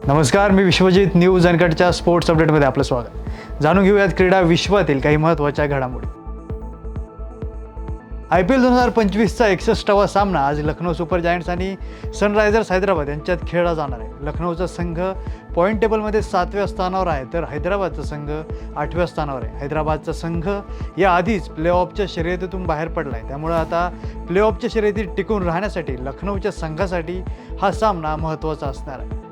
नमस्कार, मी Vishwajit. News अनकटच्या sports अपडेटमध्ये आपलं स्वागत. जाणून घेऊयात क्रीडा विश्वातील काही महत्त्वाच्या घडामोडी. IPL 2025चा 61वा सामना आज लखनौ सुपर जायंट्स आणि सनरायझर्स हैदराबाद यांच्यात खेळला जाणार आहे. लखनौचा संघ पॉईंट टेबलमध्ये 7व्या स्थानावर आहे, तर हैदराबादचा संघ 8व्या स्थानावर आहे. हैदराबादचा संघ याआधीच प्लेऑफच्या शर्यतीतून बाहेर पडला आहे, त्यामुळे आता प्लेऑफच्या शर्यतीत टिकून राहण्यासाठी लखनौच्या संघासाठी हा सामना महत्त्वाचा असणार आहे.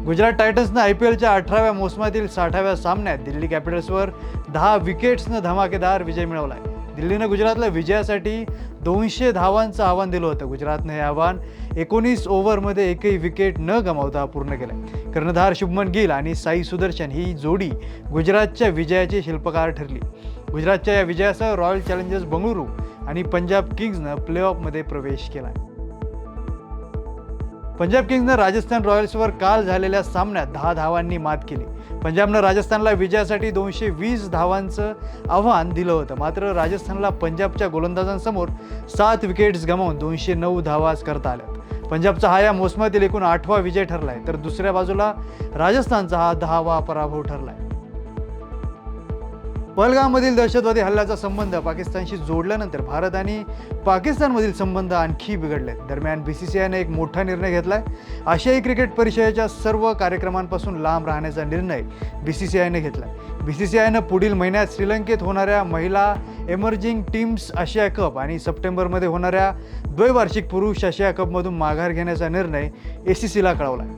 गुजरात टायटन्सनं IPLच्या 18व्या मोसमातील 60व्या सामन्यात दिल्ली कॅपिटल्सवर 10 विकेट्सनं धमाकेदार विजय मिळवला आहे. दिल्लीनं गुजरातला विजयासाठी 200 धावांचं आव्हान दिलं होतं. गुजरातनं हे आव्हान 19 ओव्हरमध्ये एकही विकेट न गमावता पूर्ण केलं. कर्णधार शुभमन गिल आणि साई सुदर्शन ही जोडी गुजरातच्या विजयाचे शिल्पकार ठरली. गुजरातच्या या विजयासह रॉयल चॅलेंजर्स बंगळुरू आणि पंजाब किंग्सनं प्लेऑफमध्ये प्रवेश केला. पंजाब किंग्सनं राजस्थान रॉयल्सवर काल झालेल्या सामन्यात 10 धावांनी मात केली. पंजाबनं राजस्थानला विजयासाठी 220 धावांचं आव्हान दिलं होतं, मात्र राजस्थानला पंजाबच्या गोलंदाजांसमोर 7 विकेट्स गमावून 209 धावाच करता आल्या. पंजाबचा हा या मोसमातील एकूण 8वा विजय ठरलाय, तर दुसऱ्या बाजूला राजस्थानचा हा 10वा पराभव ठरलाय. पहलगाममधील दहशतवादी हल्ल्याचा संबंध पाकिस्तानशी जोडल्यानंतर भारत आणि पाकिस्तानमधील संबंध आणखी बिघडले. दरम्यान BCCIने एक मोठा निर्णय घेतलाय. आशियाई क्रिकेट परिषदेच्या सर्व कार्यक्रमांपासून लांब राहण्याचा निर्णय BCCIने घेतलाय. BCCIनं पुढील महिन्यात श्रीलंकेत होणाऱ्या महिला एमर्जिंग टीम्स आशिया कप आणि सप्टेंबरमध्ये होणाऱ्या द्वैवार्षिक पुरुष आशिया कपमधून माघार घेण्याचा निर्णय ACCला कळवला.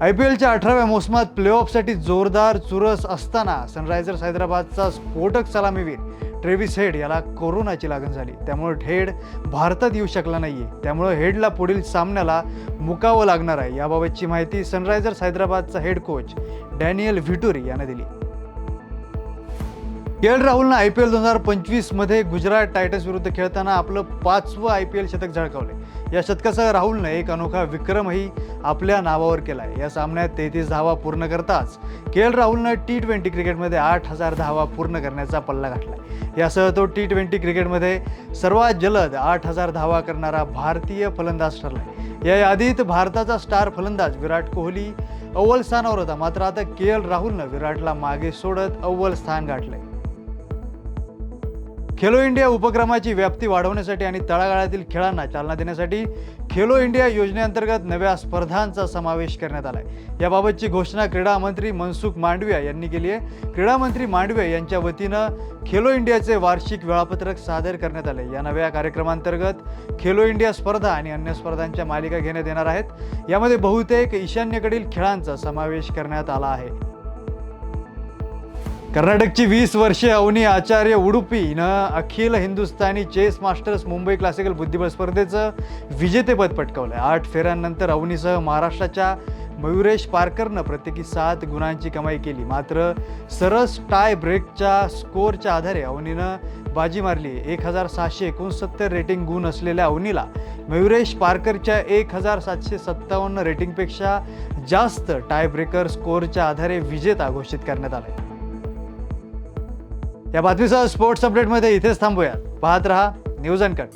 IPLच्या 18व्या मोसमात प्लेऑफसाठी जोरदार चुरस असताना सनरायझर्स हैदराबादचा स्फोटक सलामीवीर ट्रेव्हिस हेड याला कोरोनाची लागण झाली. त्यामुळे हेड भारतात येऊ शकला नाहीये. त्यामुळे हेडला पुढील सामन्याला मुकावं लागणार आहे. याबाबतची माहिती सनरायझर्स हैदराबादचा हेड कोच डॅनियल व्हिटोरी यानं दिली. KL राहुलनं IPL 2025 मध्ये गुजरात टायटन्स विरुद्ध खेळताना आपलं 5वं IPL शतक झळकावले. या शतकासह राहुलनं एक अनोखा विक्रमही आपल्या नावावर केलाय. या सामन्यात 33 धावा पूर्ण करताच KL राहुलनं T20 क्रिकेटमध्ये 8000 धावा पूर्ण करण्याचा पल्ला गाठलाय. यासह तो T20 क्रिकेटमध्ये सर्वात जलद 8000 धावा करणारा भारतीय फलंदाज ठरलाय. या यादीत भारताचा स्टार फलंदाज विराट कोहली अव्वल स्थानावर होता, मात्र आता KL राहुलनं विराटला मागे सोडत अव्वल स्थान गाठलंय. खेलो इंडिया उपक्रमाची व्याप्ती वाढवण्यासाठी आणि तळागाळातील खेळांना चालना देण्यासाठी खेलो इंडिया योजनेअंतर्गत नव्या स्पर्धांचा समावेश करण्यात आला आहे. याबाबतची घोषणा क्रीडा मंत्री मनसुख मांडविया यांनी केली आहे. क्रीडा मंत्री मांडविया यांच्या वतीनं खेलो इंडियाचे वार्षिक वेळापत्रक सादर करण्यात आले. या नव्या कार्यक्रमांतर्गत खेलो इंडिया स्पर्धा आणि अन्य स्पर्धांच्या मालिका घेण्यात येणार आहेत. यामध्ये बहुतेक ईशान्येकडील खेळांचा समावेश करण्यात आला आहे. कर्नाटकची 20 वर्षे अवनी आचार्य उडुपीनं अखिल हिंदुस्थानी चेस मास्टर्स मुंबई क्लासिकल बुद्धिबळ स्पर्धेचं विजेतेपद पटकावलं. 8 फेऱ्यांनंतर अवनीसह महाराष्ट्राच्या मयुरेश पारकरनं प्रत्येकी 7 गुणांची कमाई केली. मात्र सरस टाय ब्रेकच्या स्कोअरच्या आधारे अवनीनं बाजी मारली. 1769 रेटिंग गुण असलेल्या अवनीला मयुरेश पारकरच्या 1757 रेटिंगपेक्षा जास्त टाय ब्रेकर स्कोअरच्या आधारे विजेता घोषित करण्यात आले. या बातमीसह स्पोर्ट्स अपडेटमध्ये इथेच थांबूया. पाहत रहा न्यूज अनकट.